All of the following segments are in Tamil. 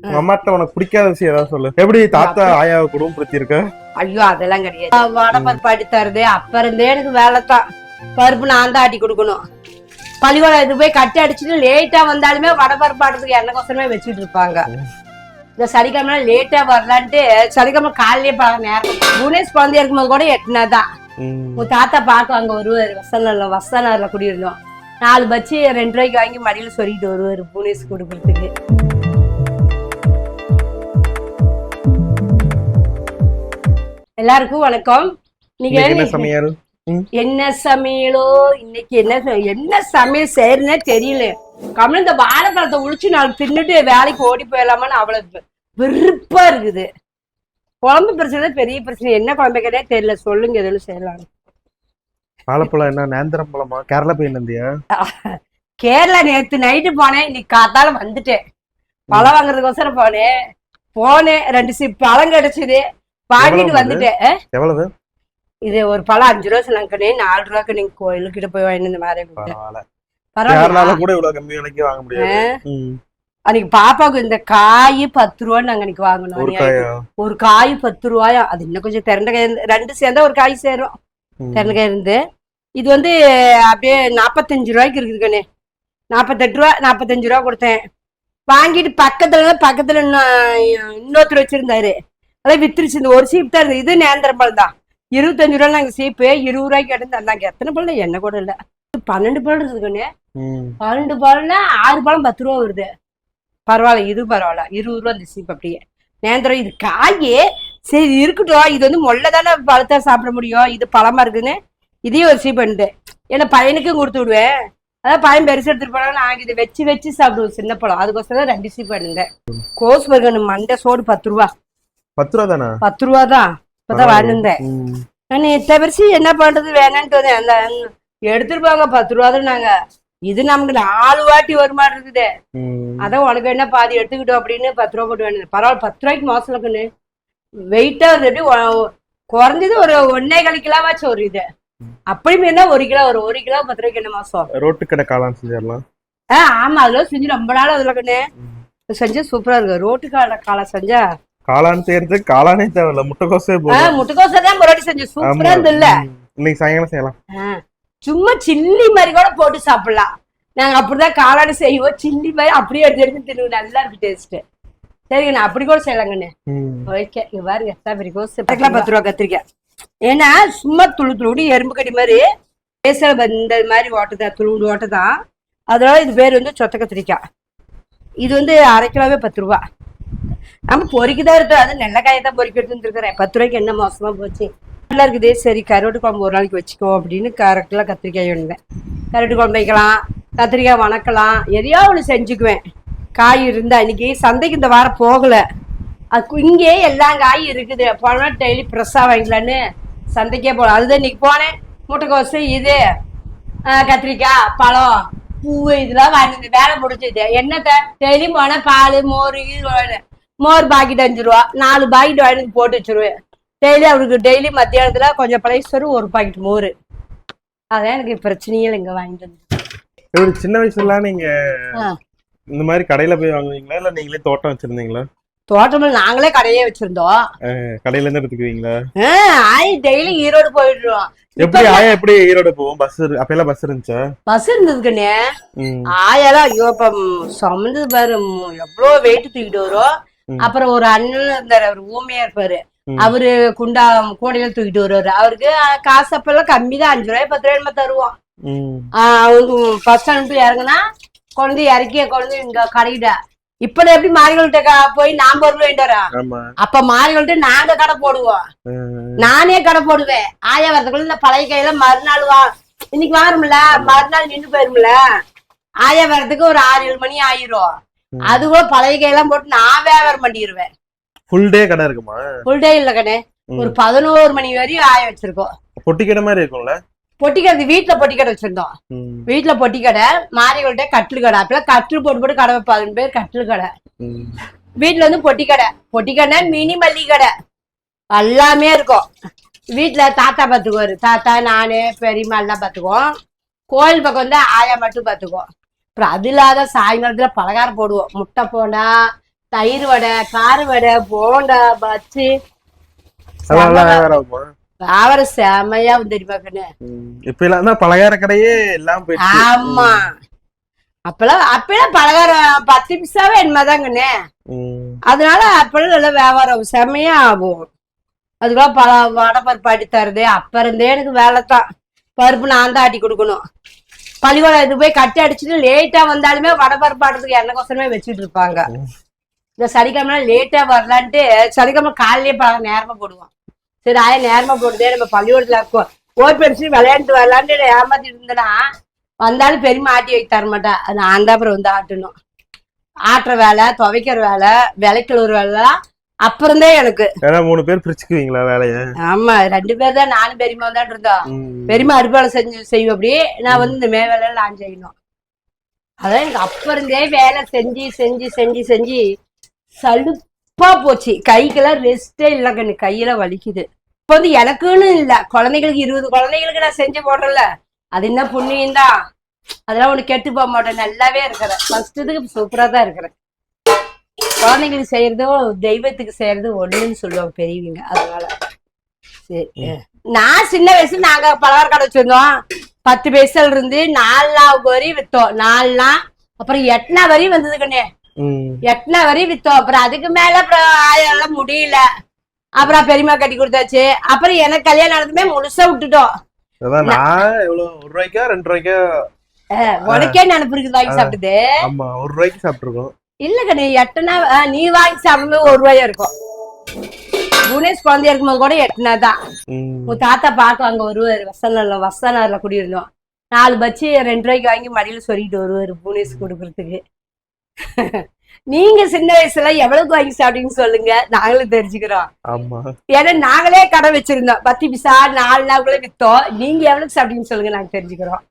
உங்க அம்மாட்ட உனக்கு பிடிக்காத விஷயம் ஏதாவது சொல்லு. எப்படி தாத்தா ஆயாவை குடும்பப்படுத்தி இருக்க? ஐயோ அதெல்லாம் கிடையாது. வடை பருப்பு ஆட்டி தருது அப்ப இருந்தே எனக்கு வேலை தான். பருப்பு நான் தான் ஆட்டி கொடுக்கணும். பள்ளிக்கூடம் இது போய் கட்டி அடிச்சுட்டு லேட்டா வந்தாலுமே வடை பருப்பு ஆடுறதுக்கு எண்ணெய் வச்சுட்டு இருப்பாங்க. இந்த சனிக்கிழமை லேட்டா வரலான்ட்டு சனிக்கிழமை காலையிலே பார்க்க நேரம். புவனேஷ் குழந்தைய இருக்கும்போது கூட எட்டினாதான் உங்க தாத்தா பார்க்க அங்க வருவாரு. வசனர்ல குடியிருந்தோம். 4 பச்சி 2 ரூபாய்க்கு வாங்கி மடியில சொல்லிட்டு வருவாரு புவனேஷ் கொடுக்கறதுக்கு. எல்லாருக்கும் வணக்கம். நீங்க என்ன சமையலோ இன்னைக்கு என்ன சமையல் செய்யறதுன்னே தெரியல. கம்மல் இந்த வாழைப்பழத்தை உழிச்சு நான் தின்னுட்டு வேலைக்கு ஓடி போயிடலாமான்னு அவ்வளவு வெறுப்பா இருக்குது. குழம்பு பிரச்சனை பெரிய பிரச்சனை. என்ன குழம்பு கேட்டே தெரியல. சொல்லுங்க எதுவும் செய்யலாம். வாழைப்பழம் என்ன நேந்திரம் பழமா? கேரளா போய் இருந்தியா? கேரளா நேத்து நைட்டு போனேன். இன்னைக்கு காத்தால வந்துட்டேன். பழம் வாங்குறதுக்கோசரம் போனேன். 2 சிப் பழம் கிடைச்சது. வாங்கிட்டு வந்துட்டேன். எவ்வளவு? இது ஒரு பழம் 5 ரூபா சொன்னாங்க. 4 ரூபாய்க்கு நீங்க கோயிலுக்கிட்ட போய் வாங்கிட்டு இந்த மாதிரி அன்னைக்கு பாப்பாவுக்கு இந்த காய் 10 ரூபான்னு நாங்க அன்னைக்கு வாங்கணும். ஒரு காய் 10 ரூபாயா? அது இன்னும் கொஞ்சம் திரண்டக்காய் 2 சேர்ந்தா ஒரு காய் சேரும். திரண்டக்காய் இருந்து இது வந்து அப்படியே 45 ரூபாய்க்கு இருக்குதுக்கண்ணே. 48 ரூபா 45 ரூபா கொடுத்தேன். வாங்கிட்டு பக்கத்துல இன்னொருத்தர் வச்சிருந்தாரு. அதான் வித்துருச்சு. இந்த ஒரு சீப் தான் இருந்தது. இது நேந்திரம் பழம் தான். 25 ரூபா நாங்க சீப்பு 20 ரூபாய்க்கு எடுத்து தந்தாங்க. எத்தனை பழம் என்ன கூட இல்ல. 12 பழம் இருக்குதுக்கண்ணே. 12 பழம்னா 6 பழம் 10 ரூபா வருது. பரவாயில்ல. இது பரவாயில்ல. 20 ரூபா இந்த சீப். அப்படியே நேந்திரம் இது காயே சரி இருக்கட்டும். இது வந்து மொள்ளதானே பழத்தா சாப்பிட முடியும். இது பழமா இருக்குன்னு இதையும் ஒரு சீப் பண்ணிட்டு ஏன்னா பையனுக்கும் கொடுத்து விடுவேன். அதான் பையன் பெருசு எடுத்துட்டு போனா நாங்க இதை வச்சு சாப்பிடுவோம். சின்ன பழம். அதுக்கோசரம் 2 சீப் பண்ணிட்டேன். கோஸ் பர்கன் மண்டை சோடு 10 ரூபா. 10 ரூபா தானே? 10 ரூபா தான். இப்பதான் வாழ்ந்தேன் நான். தவிர்த்து என்ன பண்றது வேணான்ட்டு வந்தேன். அந்த எடுத்துருப்பாங்க 10 ரூபா தான். நாங்க இது நமக்கு 4 வாட்டி வருமா இருக்குது. அதான் உனக்கு என்ன பாதி எடுத்துக்கிட்டோம் அப்படின்னு 10 ரூபா போட்டு வேணும். பரவாயில்ல. 10 ரூபாய்க்கு மோசம் இருக்குன்னு வெயிட்டா இருந்துட்டு குறைஞ்சது ஒரு 1.25 கிலோவாச்சும் ஒரு இது. அப்படி மீறினா 1 கிலோ ஒரு 1 கிலோ 10 ரூபாய்க்கு என்ன மாசம். ரோட்டு கடை காளான் செஞ்சிடலாம். ஆமா அதுல செஞ்சு ரொம்ப நாள் அதுல கண்ணு செஞ்சா சூப்பரா இருக்கு. ரோட்டு காளான் செஞ்சா காளான் செய்யறதுக்கு காளானே தேவையில்ல. முட்டைக்கோசே போதும். முட்டைக்கோசை தான் முன்னாடி செஞ்சு சூப்பரா இருந்துல்ல. இன்னைக்கு சாயங்காலம் செய்யலாம். சும்மா சில்லி மாதிரி கூட போட்டு சாப்பிடலாம். நாங்க அப்படிதான் காளான் செய்வோம். சில்லி மாதிரி அப்படியே எடுத்து தின்னுவோம். நல்லா இருக்கு டேஸ்ட். சரிங்க நான் அப்படி கூட செய்யலாங்கண்ணே. ஓகே இங்க பாருங்க. பெரிய கோஸ் 10 ரூபா கத்திரிக்காய். ஏன்னா சும்மா துளி எறும்பு கடி மாதிரி பேசல இந்த மாதிரி ஓட்டதான் துளுண்டு ஓட்டதான். அதனால இது பேர் வந்து சொத்த கத்திரிக்காய். இது வந்து 1/2 கிலோவே 10 ரூபா. நம்ம பொறிக்குதான் இருக்கு. அது நெல்லக்காயை தான் பொறிக்க எடுத்துட்டு இருக்கிறேன். 10 ரூபாய்க்கு என்ன மோசமா போச்சு. நல்லா இருக்குது. சரி கருவாட்டு குழம்பு ஒரு நாளைக்கு வச்சுக்கோ அப்படின்னு கரெக்டாக கத்திரிக்காய் வேணுங்க. கருவாட்டு குழம்பு வைக்கலாம். கத்திரிக்காய் வணக்கலாம். எதையோ ஒன்று செஞ்சுக்குவேன். காய் இருந்தா. இன்னைக்கு சந்தைக்கு இந்த வாரம் போகல. அது இங்கே எல்லா காயும் இருக்குது. போனா டெய்லி ஃப்ரெஷ்ஷா வாங்கிக்கலான்னு சந்தைக்கே போகலாம். அதுதான் இன்னைக்கு போனேன். முட்டைக்கோசு இது கத்திரிக்காய் பழம் பூவு இதெல்லாம் வாங்கி வேலை முடிஞ்சது. என்னத்த டெய்லி போனா பால் மோர் பாக்கெட் 5 ரூபா 4 பாக்கெட் வாங்கி போட்டு வச்சிருவேன். டெய்லி அவருக்கு டெய்லி மத்தியானத்துல கொஞ்சம் பழைய ஒரு பாக்கெட் மோர். அதான் எனக்கு பிரச்சனையே இங்க வாங்கிட்டு வந்து. சின்ன வயசுல நீங்க இந்த மாதிரி கடையில போய் வாங்குவீங்களா இல்ல நீங்களே தோட்டம் வச்சிருந்தீங்களா? தோட்டம்ல நாங்களே கடையே வச்சிருந்தோம். கடையில இருந்து எடுத்துக்குவீங்களா? ஆய் டெய்லி ஈரோடு போயிடுறோம். எப்படி ஆயா எப்படி ஈரோடு போவோம்? பஸ் அப்பெல்லாம் பஸ் இருந்துச்சா? பஸ் இருந்ததுக்குண்ணே. ஆயாலாம் ஐயோ இப்ப சமந்தது பாரு எவ்வளவு வெயிட் தூக்கிட்டு வரும். அப்புறம் ஒரு அண்ணன் இருந்தாரு. அவர் ஊமையா இருப்பாரு. அவரு கூடையில தூக்கிட்டு வருவாரு. அவருக்கு காசு அப்பெல்லாம் கம்மி தான். 5 ரூபாய் 10 ரூபாய் தருவோம். அவருக்கு பஸ் ஸ்டாண்ட் இறங்குனா குழந்தை இறக்கிய குழந்தை இங்க கடையிட. இப்ப எப்படி மாரிகள்கிட்ட போய் நான் பொருள் அப்ப மாரிகள்கிட்ட நாங்க கடை போடுவோம். நானே கடை போடுவேன். ஆயா வரதுக்குள்ள இந்த பழைய கையில மறுநாள் இன்னைக்கு வாரும்ல மறுநாள் நின்று போயிரும்ல. ஆயா வர்றதுக்கு ஒரு 6-7 மணி ஆயிரும். அது கூட பழைய கையெல்லாம் போட்டு நான் வியாபாரம் பண்ணிடுவேன். ஃபுல் டே கடை இருக்குமா? ஃபுல் டே இல்ல கடை. ஒரு 11 மணி வரையும் ஆய வச்சிருக்கோம். பொட்டி கடை மாதிரி இருக்கும்ல. பொட்டி கடை வீட்டுல பொட்டி கடை வச்சிருந்தோம். வீட்டுல பொட்டி கடை மாரிகள்கிட்ட கட்டில் கடை. அப்பெல்லாம் கட்டில் போட்டு கடை வைப்பாங்க பேர் கட்டில் கடை. வீட்டுல வந்து பொட்டி கடை மினி மல்லி கடை எல்லாமே இருக்கும். வீட்டுல தாத்தா பாத்துக்குவாரு. தாத்தா நானு பெரியம்மா எல்லாம் பாத்துக்குவோம். கோயில் பக்கம் வந்து ஆயா மட்டும் பாத்துக்குவோம். அப்புறம் அது இல்லாத சாயங்காலத்துல பலகாரம் போடுவோம். முட்டை போண்டா தயிர் வடை, கார வடை, போண்டா, பச்சு அதெல்லாம் வியாபாரம் ஆகுமா? வியாபாரம் செமையா தெரியுமா கண்ணு. இப்ப எல்லாம் தான் பலகார கடையே எல்லாம் போயிடுச்சு. ஆமா, அப்பெல்லாம் பலகாரம் 10 பைசாவே என்னமாதான் கண்ணு. அதனால அப்பெல்லாம் நல்லா வியாபாரம் செமையா ஆகும். அதுக்கெல்லாம் வடை பருப்பு ஆட்டி தருது. அப்ப இருந்தே எனக்கு வேலை தான். பருப்பு நான் தான் ஆட்டி கொடுக்கணும். பள்ளிக்கூடம் இது போய் கட்டி அடிச்சுட்டு லேட்டா வந்தாலுமே வடை பருப்பு ஆட்டுறதுக்கு எண்ணெய் வச்சுட்டு இருப்பாங்க. இந்த சனிக்கிழமை லேட்டா வரலான்ட்டு சனிக்கிழமை காலையிலேயே நேரமா போடுவோம். சரி ஆயா நேரமா போடுதே, நம்ம பள்ளிக்கூடத்துல ஓய்வு பெருசு விளையாண்டு வரலான்ட்டு ஏமாத்திட்டு இருந்தேன்னா வந்தாலும் பெரியமா ஆட்டி வைக்க தர மாட்டேன். அது நான் தான் அப்புறம் வந்து ஆட்டணும். ஆட்டுற வேலை, துவைக்கிற வேலை, விளைக்கல் வேலை அப்புறம்தான் எனக்கு. 3 பேர் பிரிச்சுக்குவீங்களா வேலைய? ஆமா, 2 பேர் தான். நானும் பெரியமா தான் இருந்தோம். பெரியமா அடுப்பால செய்வோம். அப்படி நான் வந்து இந்த வேலையில நான் செய்யணும். அதான் எனக்கு அப்ப இருந்தே வேலை செஞ்சு செஞ்சு செஞ்சு செஞ்சு சலுப்பா போச்சு. கைக்கெல்லாம் ரெஸ்டே இல்லை கண்ணு. கையெல்லாம் வலிக்குது. இப்ப வந்து எனக்குன்னு இல்ல, குழந்தைங்களுக்கு 20 குழந்தைங்களுக்கு நான் செஞ்சு போடுறேன்ல, அது என்ன புண்ணியம் தான். அதெல்லாம் ஒண்ணு கெட்டு போக மாட்டேன். நல்லாவே இருக்கிறேன். ஃபர்ஸ்ட்டுக்கு சூப்பரா தான் இருக்கிறேன். குழந்தைங்களுக்கு செய்யறதும் தெய்வத்துக்கு செய்யறதும் ஒண்ணுன்னு சொல்லுவாங்க பெரியவங்க. அதனால சரி. நான் சின்ன வயசுல நாங்க பலகார கடை வச்சிருந்தோம். 10 பைசால இருந்து 4 வரி வித்தோம். 4 அப்புறம் 8 வரி வந்தது கண்ணே. 8 வரி வித்தோம். அப்புறம் அதுக்கு மேல அப்புறம் ஆயெல்லாம் முடியல. அப்புறம் பெரியமா கட்டி கொடுத்தாச்சு. அப்புறம் எனக்கு கல்யாணம் நடந்துமே முழுசா விட்டுட்டோம். உனக்கே நினைப்பு வாங்கி சாப்பிட்டது. ஆமா, 1 ரூபாய்க்கு சாப்பிட்டுருக்கோம். இல்ல கண்ணு, 8 நீ வாங்கி சாப்பிடும்போது 1 ரூபாயா இருக்கும். புவனேஷ் குழந்தையா இருக்கும்போது கூட 8 தான். உன் தாத்தா பார்க்க அங்க வருவாரு. வசனார்ல குடியிருந்தோம். 4 பச்சி 2 ரூபாய்க்கு வாங்கி மடியில சொல்லிட்டு வருவாரு புவனேஷ் கொடுக்கறதுக்கு. நீங்க சின்ன வயசுல எவ்வளவுக்கு வாங்கி சாப்பிட்டீங்கன்னு சொல்லுங்க, நாங்களும் தெரிஞ்சுக்கிறோம். ஏன்னா நாங்களே கடை வச்சிருந்தோம். 10 பைசா 4 நாளுக்குள்ள வித்தோம். நீங்க எவ்வளவுக்கு சாப்பிட்டீங்கன்னு சொல்லுங்க, நாங்க தெரிஞ்சுக்கிறோம்.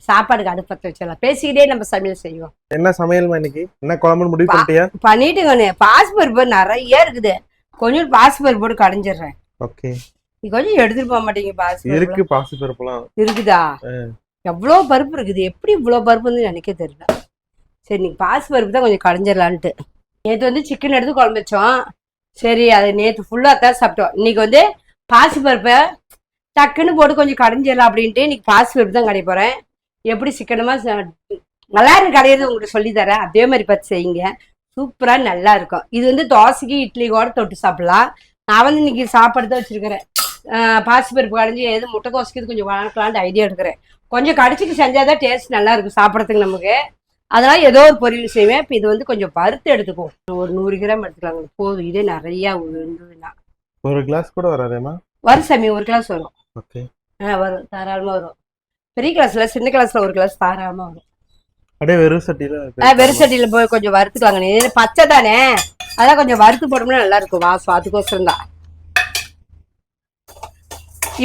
சாப்பாடுக்கு அடுப்பத்தை வச்சிடலாம். பேசிக்கிட்டே நம்ம சமையல் செய்வோம். என்ன சமையல் இன்னைக்கு? என்ன குழம்பு முடிவு பண்ணிட்டியா? பண்ணிட்டுங்க. பாசிப்பருப்பு நிறைய இருக்குது. கொஞ்சம் பாசிப்பருப்பு போட்டு கடைஞ்சிடுறேன். ஓகே. நீ கொஞ்சம் எடுத்துட்டு போக மாட்டீங்க? பாசிப்பருப்புலாம் இருக்குதா? எவ்வளவு பருப்பு இருக்குது. எப்படி இவ்வளவு பருப்புன்னு எனக்கே தெரியல. சரி, நீ பாசிப்பருப்பு தான் கொஞ்சம் கடைஞ்சிடலான்ட்டு. நேற்று வந்து சிக்கன் எடுத்து குழம்பு வச்சோம். சரி, அதை நேற்று ஃபுல்லா தான் சாப்பிட்டோம். இன்னைக்கு வந்து பாசிப்பருப்பை டக்குன்னு போட்டு கொஞ்சம் கடைஞ்சிடலாம் அப்படின்ட்டு இன்னைக்கு பாசிப்பருப்பு தான் கடைய போறேன். எப்படி சிக்கனமா நல்லா இருக்கு கடையிறது உங்களுக்கு சொல்லி தரேன். அதே மாதிரி பார்த்து செய்யுங்க. சூப்பரா நல்லா இருக்கும். இது வந்து தோசைக்கு இட்லி கூட தொட்டு சாப்பிடலாம். நான் வந்து இன்னைக்கு சாப்பாடு தான் வச்சிருக்கிறேன். பாசிப்பருப்பு கடைஞ்சி எது முட்டைக்கோசுக்கு இது கொஞ்சம் வளர்க்கலான்ட்டு ஐடியா எடுக்கிறேன். கொஞ்சம் கடிச்சிட்டு செஞ்சாதான் டேஸ்ட் நல்லா இருக்கும் சாப்பிட்றதுக்கு நமக்கு. அதனால ஏதோ ஒரு பொரியல் செய்வேன். இப்போ இது வந்து கொஞ்சம் வறுத்து எடுத்துக்குவோம். ஒரு 100 கிராம் எடுத்துக்கலாங்க, போதும். இதே நிறைய இருந்ததுன்னா 1 கிளாஸ் கூட வராதேமா? வரும் சாமி, 1 கிளாஸ் வரும். ஓகே. வரும், தாராளமா வரும். பெரிய கிளாஸ்ல, சின்ன கிளாஸ்ல 1 கிளாஸ் தாராளமா வரும். அப்படியே வெறும் சட்டியில வெறும் சட்டியில போய் கொஞ்சம் வறுத்துக்கலாங்க. பச்சை தானே, அதான் கொஞ்சம் வறுத்து போட்டோம்னா நல்லா இருக்கும். வாசம் அதுக்கோசரம் தான்.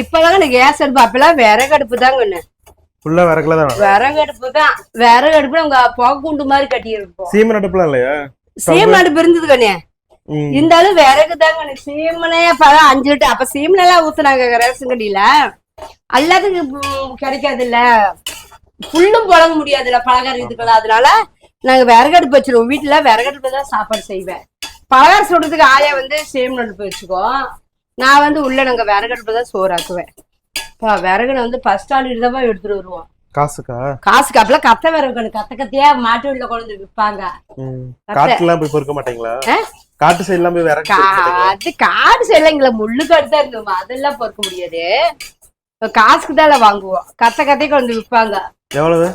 இப்பதாங்க எனக்கு கேஸ் அடுப்பு. அப்பெல்லாம் விறகு அடுப்பு தாங்க. ஃபுல்லா விறகுல தான். விறகு அடுப்பு தான். விறகு அடுப்புல உங்க புகை குண்டு மாதிரி கட்டி இருப்போம். சீமன் அடுப்புலாம் இல்லையா? சீமன் அடுப்பு இருந்தது கண்ணே. இருந்தாலும் விறகு தாங்க. சீமனே 5 லிட்டர். அப்ப சீமன் எல்லாம் ஊத்துனாங்க ரேஷன் கடையில. எல்லாத்துக்கும் கிடைக்காது இல்ல, ஃபுல்லும் புழங்க முடியாதுல்ல பலகாரம் இதுக்கெல்லாம். அதனால நாங்க விறகு அடுப்பு வச்சிருவோம். வீட்டுல விறகு அடுப்பு தான் சாப்பாடு செய்வேன். பலகாரம் சுடுறதுக்கு ஆயா வந்து சேமன் அடுப்பு வச்சுக்கோ. நான் வந்து உள்ள நாங்க விறகு அடுப்பு தான் சோறாக்குவேன். விறகுன வந்து ஃபர்ஸ்ட் ஆள் தான் எடுத்துட்டு வருவோம். காசுக்கு அப்பெல்லாம் கத்த விறகு கத்தையா மாட்டு வீட்டுல கொண்டு விற்பாங்க. காட்டுலாம் போய் பொறுக்க மாட்டீங்களா? காட்டு சைடுலாம் போய் விறகு அது காடு சைடுல எங்களை முள்ளு கடுத்தா இருந்தோம். அதெல்லாம் பொறுக்க முடியாது. காசுக்கு தான் வாங்குவோம். கத்தையை கொண்டு விற்பாங்க. எவ்வளவு?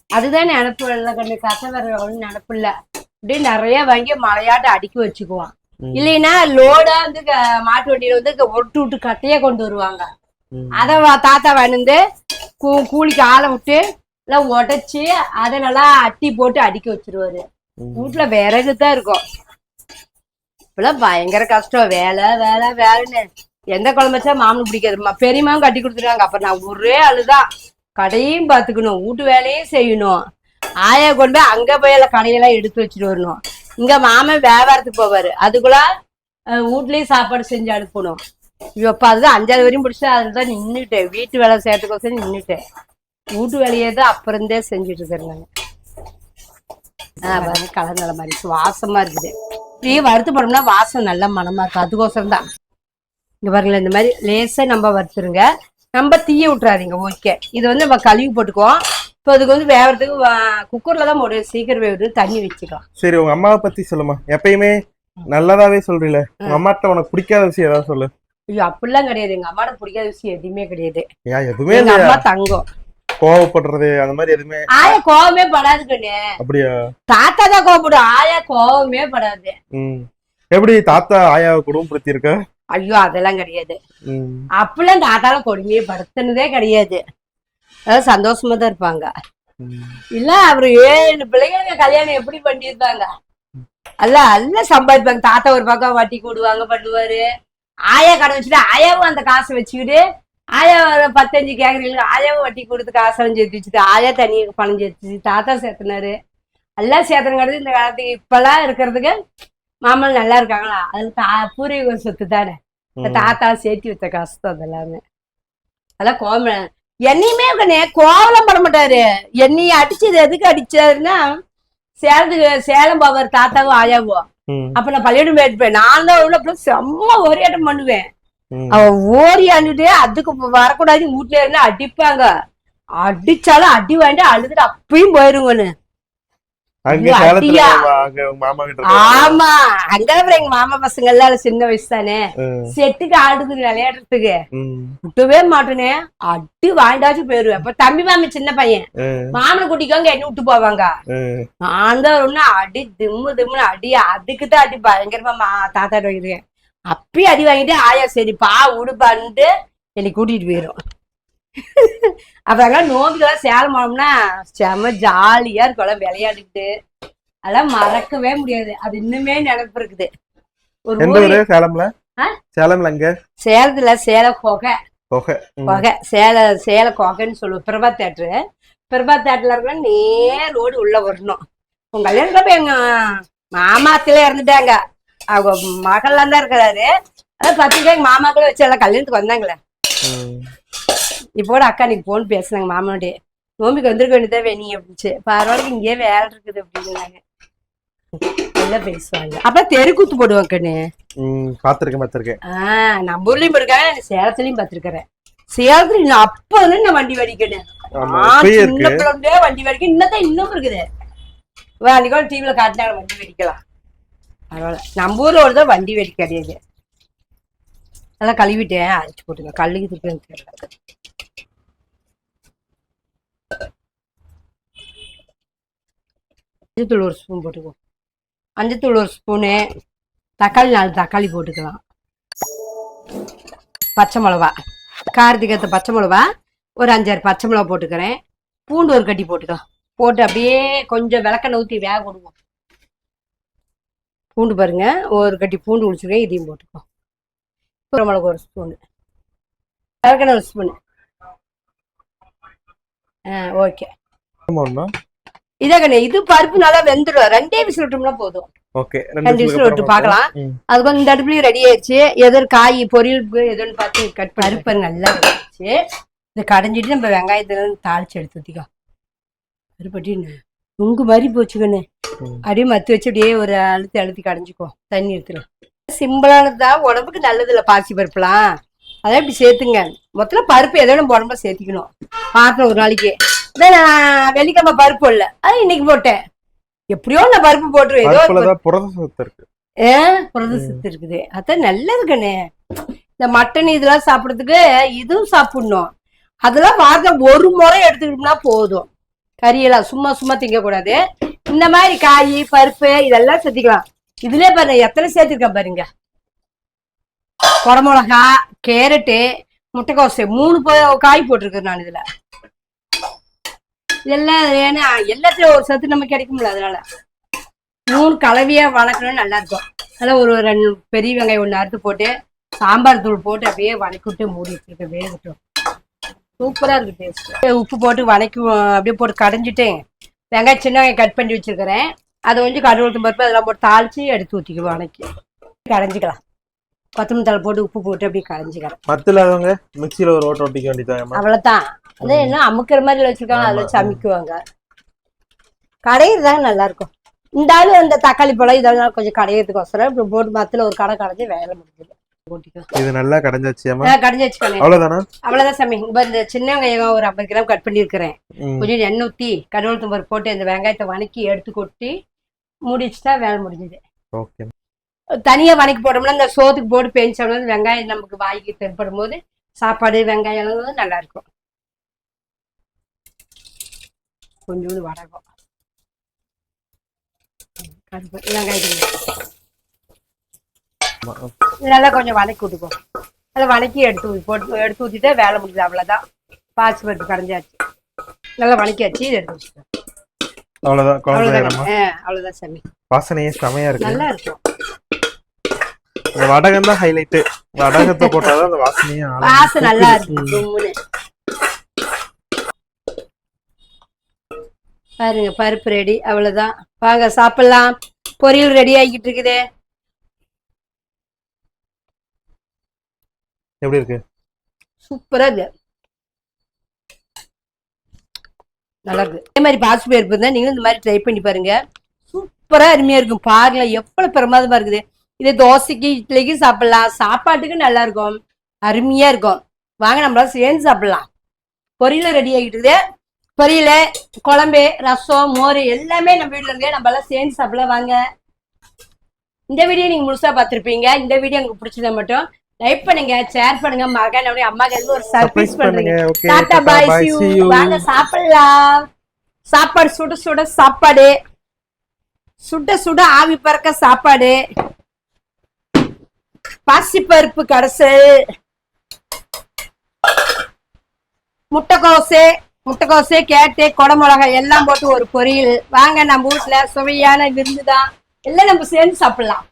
அதுதான் நினப்பு இல்லை கண்ணு. கத்தை விறகு நினப்பு இல்ல. அப்படியே நிறைய வாங்கி மழையாட்ட அடுக்கி வச்சுக்குவோம். இல்லைன்னா லோடா வந்து மாட்டு வண்டியில வந்து ஒட்டு விட்டு கட்டையா கொண்டு வருவாங்க. அத தாத்தா வந்து கூலிக்கு ஆளை விட்டு எல்லாம் உடைச்சு அதை நல்லா அட்டி போட்டு அடுக்கி வச்சிருவாரு. வீட்டுல விறகு தான் இருக்கும். இப்பெல்லாம் பயங்கர கஷ்டம். வேலை வேலை வேலைன்னு எந்த குழம்பு வச்சா மாமனுக்கு பிடிக்காது. பெரியமாவும் கட்டி கொடுத்துருவாங்க. அப்ப நான் ஒரே ஆளுதான். கடையும் பாத்துக்கணும், வீட்டு வேலையும் செய்யணும். ஆயா கொண்டு போய் அங்க போய் எல்லாம் கடையெல்லாம் எடுத்து வச்சுட்டு வரணும். இங்க மாமன் வியாபாரத்துக்கு போவாரு. அதுக்குள்ள வீட்லயும் சாப்பாடு செஞ்சு அனுப்பணும். இப்ப அதுதான் 5வது வரையும் பிடிச்சா அதுதான் நின்றுட்டேன். வீட்டு வேலை செய்யறதுக்கோசரம் நின்றுட்டேன். வீட்டு வேலையே தான் அப்புறந்தே செஞ்சுட்டு இருக்கிறேன். கலர் நல்ல மாதிரி வாசமா இருக்குது. இப்படியே வறுத்து போனோம்னா வாசம் நல்ல மனமா இருக்கும். அதுக்கோசரம் தான் இங்க பாருங்களேன். இந்த மாதிரி லேசா நம்ம வறுத்துருங்க, நம்ம தீய விட்டுறாதீங்க. ஓகே, இது வந்து நம்ம கழுவி போட்டுக்குவோம். இப்போ அதுக்கு வந்து வேகிறதுக்கு குக்கர்ல தான் போடுவோம், சீக்கிரம் வேகுது. தண்ணி வச்சுக்கலாம். சரி, உங்க அம்மாவை பத்தி சொல்லுமா. எப்பயுமே நல்லதாவே சொல்றீல, உங்க அம்மாட்ட உனக்கு பிடிக்காத விஷயம் ஏதாவது சொல்லு. ஐயோ, அப்படிலாம் கிடையாது. எங்க அம்மாட்ட பிடிக்காத விஷயம் எதுவுமே கிடையாது. எதுவுமே எங்க அம்மா தங்கம். கோவப்படுறது அந்த மாதிரி எதுவுமே? ஆயா கோவமே படாது கண்ணு. அப்படியா? தாத்தா தான் கோவப்படும், ஆயா கோவமே படாது. எப்படி தாத்தா ஆயாவை குடும்பப்படுத்தி இருக்க? ஐயோ, அதெல்லாம் கிடையாது. அப்படிலாம் தாத்தால கொடுமையே படுத்துனதே கிடையாது. அதாவது சந்தோஷமா தான் இருப்பாங்க. இல்ல அவரு 7 பிள்ளைங்களுக்கு கல்யாணம் எப்படி பண்ணிருப்பாங்க. அல்ல சம்பாதிப்பாங்க. தாத்தா ஒரு பக்கம் வட்டி கூடுவாங்க, பண்ணுவாரு. ஆயா கடை வச்சுட்டு ஆயாவும் அந்த காசை வச்சுக்கிட்டு, ஆயா 15 கேக்குறீங்க, ஆயாவும் வட்டி கொடுத்து காசெல்லாம் சேர்த்து வச்சுட்டு, ஆயா தனியாக பணம் சேர்த்துச்சு, தாத்தா சேர்த்துனாரு. எல்லாம் சேர்த்துங்கிறது இந்த காலத்துக்கு. இப்பெல்லாம் இருக்கிறதுக்கு மாமல் நல்லா இருக்காங்களா, அது பூர்வீக சொத்து தானே. இந்த தாத்தா சேர்த்து வச்ச கஷ்டம் அதெல்லாமே. அதெல்லாம் கோவம். என்னையுமே கோவலம் பட மாட்டாரு. என்னைய அடிச்சது எதுக்கு அடிச்சாருன்னா, சேலம் போவார் தாத்தாவும் ஆயாவும். அப்ப நான் பள்ளியிடம் போயிருப்பேன். நான் தான் உள்ள செம்ம ஓரியாட்டம் பண்ணுவேன். அவ ஓரியாண்டுட்டு அதுக்கு வரக்கூடாது, வீட்டுல இருந்து அடிப்பாங்க. அடிச்சாலும் அடி வாங்கிட்டு அழுதுட்டு அப்பயும் போயிருங்கன்னு. ஆமா, அங்க எங்க மாமா பசங்க எல்லாம் சின்ன வயசு தானே, செட்டுக்கு ஆடுது விளையாடுறதுக்கு விட்டவே மாட்டேனே. அடி வாங்கிட்டாச்சும் போயிருவேன். அப்ப தம்பி மாமி சின்ன பையன், மாமனை கூட்டிக்கோங்க, என்ன விட்டு போவாங்க. நான் தான் ஒண்ணு அடி திம்முன்னு அடி. அதுக்குதான் அடி பயங்கரமா தாத்தா வைக்கிறேன். அப்பயும் அடி வாங்கிட்டு ஆயா சரி பா உடுப்பான்ட்டு என்னை கூட்டிட்டு போயிரும். அப்புறம் நோம்பிக்கெல்லாம் சேலம் போனோம்னா செம ஜாலியா இருக்கும், விளையாடிட்டு. அதெல்லாம் மறக்கவே முடியாது. அது இன்னுமே நினைப்பு இருக்குது. சேலத்துல சேலம் கொகை சேல கொகைன்னு சொல்லுவோம். பிரபா தேட்டரு. பிரபா தேட்டர்ல இருக்க நேர் ரோடு உள்ள வரணும். உங்க கல்யாணம் எங்க மாமாத்திலே இறந்துட்டாங்க. அவங்க மகள்லாம் தான் இருக்கிறாரு. அதான் 10 எங்க மாமாக்களும் வச்சு எல்லாம் கல்யாணத்துக்கு வந்தாங்களே. இப்போ கூட அக்கா நீங்க போன் பேசுனாங்க மாமாவோட. நோம்பிக்கு வந்திருக்க வேண்டியதான் நீ அப்படிச்சு. பரவாயில்ல, இங்கேயே வேலை இருக்குது அப்படின்னாங்க. எல்லாம் பேசுவாங்க. அப்புறம் தெருக்கூத்து போடுவாங்க கண்ணு. பாத்திருக்கேன். நம்ம ஊர்லயும் போயிருக்கேன், சேலத்துலயும் பாத்திருக்கிறேன். சேலத்துல இன்னும் அப்ப வந்து நான் வண்டி வடிக்கணும். சின்ன பிள்ளை வண்டி வடிக்க இன்னதான் இன்னும் இருக்குது. அன்னைக்கு டிவில காட்டினாங்க வண்டி வெடிக்கலாம். பரவாயில்ல, நம்ம ஊர்ல ஒரு தான் வண்டி வெடிக்க கிடையாது. அதெல்லாம் கழுவிட்டேன், அரைச்சு போட்டுங்க. கல்லுக்கு திருப்பி தெரியல. மஞ்சத்தூள் 1 ஸ்பூன் போட்டுக்குவோம். மஞ்சத்தூள் 1 ஸ்பூனு. தக்காளி 4 தக்காளி போட்டுக்கலாம். பச்சை மிளகா, காரத்துக்கு ஏற்ற பச்சை மிளகா ஒரு 5-6 பச்சை மிளகா போட்டுக்கிறேன். பூண்டு 1 கட்டி போட்டுக்கலாம். போட்டு அப்படியே கொஞ்சம் விளக்கெண்ணெய் ஊற்றி வேக விடுவோம். பூண்டு பாருங்க, 1 கட்டி பூண்டு குடிச்சிருக்கேன். இதையும் போட்டுக்கோ. மிளகு 1 ஸ்பூனு, விளக்கெண்ணெய் 1 ஸ்பூனு. ஓகே. இதாங்க இது பருப்பு நல்லா வெந்துடும். 2 விசில் விட்டோம்னா போதும். 2 விசில் விட்டு பார்க்கலாம். அது கொஞ்சம் இந்த அடுப்புலயும் ரெடி ஆயிடுச்சு. ஏதோ காய் பொரியல் எதோன்னு பார்த்து கட் பருப்பு நல்லா வெந்துச்சு. இதை கடைஞ்சிட்டு நம்ம வெங்காயத்துல தாளிச்சு எடுத்து ஊத்திக்கோ. பருப்பட்டி நுங்கு மாதிரி போச்சுக்கண்ணு. அப்படியே மத்து வச்சு அப்படியே ஒரு அழுத்தி கடைஞ்சிக்கோ. தண்ணி எடுத்துடும். சிம்பிளானதுதான், உடம்புக்கு நல்லது இல்லை பாசி பருப்புலாம். அதான் இப்படி சேர்த்துங்க. மொத்தம் பருப்பு ஏதோ நம்ம உடம்புல சேர்த்திக்கணும். பார்த்தோம் ஒரு நாளைக்கு. வெள்ளிக்கிழமை பருப்பு இல்ல, அது இன்னைக்கு போட்டேன். எப்படியோ நான் பருப்பு போட்டுருவேன். புரத சத்து இருக்குது. அதான் நல்லது கண்ணு. இந்த மட்டன் இதெல்லாம் சாப்பிடறதுக்கு இதுவும் சாப்பிடணும். அதெல்லாம் வாரத்துல 1 முறை எடுத்துக்கிட்டோம்னா போதும். கறியெல்லாம் சும்மா திங்க கூடாது. இந்த மாதிரி காய் பருப்பு இதெல்லாம் சேர்த்திக்கலாம். இதுலயே பாருங்க எத்தனை சேர்த்திருக்கேன் பாருங்க. குடமிளகா, கேரட்டு, முட்டைக்கோசு 3 காய் போட்டிருக்கேன் நான் இதுல. இதெல்லாம் ஏன்னா எல்லாத்துலயும் ஒரு சத்து நமக்கு கிடைக்கும்ல. அதனால 3 கலவையா வணக்கணும்னு நல்லா இருக்கும். அதெல்லாம் ஒரு 2 பெரிய வெங்காயம் 1 அறுத்து போட்டு சாம்பார் தூள் போட்டு அப்படியே வணக்கி விட்டு மூடி வச்சிருக்கேன். வேகட்டும். சூப்பரா இருக்கு டேஸ்ட். உப்பு போட்டு வணக்கி அப்படியே போட்டு கடைஞ்சிட்டேன். வெங்காயம் சின்ன வெங்காயம் கட் பண்ணி வச்சிருக்கிறேன். அதை கொஞ்சம் கடுகு பருப்பு அதெல்லாம் போட்டு தாளிச்சு எடுத்து ஊற்றிக்குவோம். வணக்கி கடைஞ்சிக்கலாம். கொத்தமல்லி தழை போட்டு உப்பு போட்டு அப்படியே கடைஞ்சிக்கலாம். மிக்ஸில ஒரு ஓட்ட ஓட்டிக்க வேண்டியதான். அவ்வளவுதான். அதே என்ன அமுக்கிற மாதிரி வச்சிருக்காங்க, அதில் வச்சு அமுக்குவாங்க. கடையில் தாங்க நல்லா இருக்கும். இந்த ஆளு அந்த தக்காளி பழம் இதெல்லாம் கொஞ்சம் கடையிறதுக்கோசரம் இப்படி போட்டு மத்துல ஒரு கடை கடைஞ்சி வேலை முடிஞ்சது. இது நல்லா கடைஞ்சாச்சியாமா? கடைஞ்சி வச்சுக்கோங்க. அவ்வளவுதானா? அவ்வளவுதான் சாமி. இப்ப இந்த சின்ன வெங்காயம் ஒரு 50 கிராம் கட் பண்ணிருக்கிறேன். கொஞ்சம் எண்ணெய் ஊத்தி கடவுள் தும்பர் போட்டு இந்த வெங்காயத்தை வணக்கி எடுத்து கொட்டி முடிச்சுட்டா வேலை முடிஞ்சது. ஓகே. தனியா வணக்கி போட்டோம்னா இந்த சோத்துக்கு போட்டு பேஞ்சோம்னா வெங்காயம் நமக்கு வாய்க்கு தென்படும் போது சாப்பாடு வெங்காயம் எல்லாம் நல்லா இருக்கும். கொஞ்சோண்டு வடகம் வெங்காயத்துக்கு நல்லா கொஞ்சம் வணக்கி விட்டுக்கோ. அதை வணக்கி எடுத்து ஊத்திட்டா வேலை முடியுது. அவ்வளவுதான். பாசி பருப்பு கடைஞ்சாச்சு, நல்லா வணக்கியாச்சு. இதை எடுத்து வச்சுக்கோ. அவ்வளவுதான் சாமி. வாசனையே செமையா இருக்கு. நல்லா இருக்கும். வடகம் தான் ஹைலைட். வடகத்தை போட்டாதான் அந்த வாசனை நல்லா இருக்கு. பாருங்க பருப்பு ரெடி. அவ்வளவுதான். வாங்க சாப்பிடலாம். பொரியல் ரெடி ஆகிட்டு இருக்குது. எப்படி இருக்கு? சூப்பரா இருக்கு. நல்லா இருக்கு. இதே மாதிரி பாசி பருப்பு இருந்தா நீங்களும் இந்த மாதிரி ட்ரை பண்ணி பாருங்க. சூப்பரா அருமையா இருக்கும். பாருங்க எவ்வளவு பிரமாதமா இருக்குது. இது தோசைக்கு இட்லிக்கு சாப்பிடலாம். சாப்பாட்டுக்கு நல்லா இருக்கும். அருமையா இருக்கும். வாங்க நம்மளால சேர்ந்து சாப்பிடலாம். பொரியல ரெடி ஆகிட்டு இருக்குது. பொரியல, குழம்பு, ரசம், மோர் எல்லாமே நம்ம வீட்டுல இருக்கு. நம்ம எல்லாம் சேர்ந்து சாப்பிடலாம். வாங்க. இந்த வீடியோ நீங்க முழுசா பார்த்திருப்பீங்க. இந்த வீடியோ உங்களுக்கு பிடிச்சதை மட்டும் லைக் பண்ணுங்க, ஷேர் பண்ணுங்க, மகன் அம்மாக்கு ஒரு சர்ப்ரைஸ் பண்றீங்க. Tata bye see you. வாங்க சாப்பிடலாம். சாப்பாடு சுட சுட சாப்பாடு, சுட சுட ஆவி பறக்க சாப்பாடு, பாசிப்பருப்பு கடைசல், முட்டைக்கோசு கேட்டு குடமிளகாய் எல்லாம் போட்டு ஒரு பொரியல். வாங்க நம்ம வீட்டுல சுவையான விருந்துதான். எல்லாம் நம்ம சேர்ந்து சாப்பிடலாம்.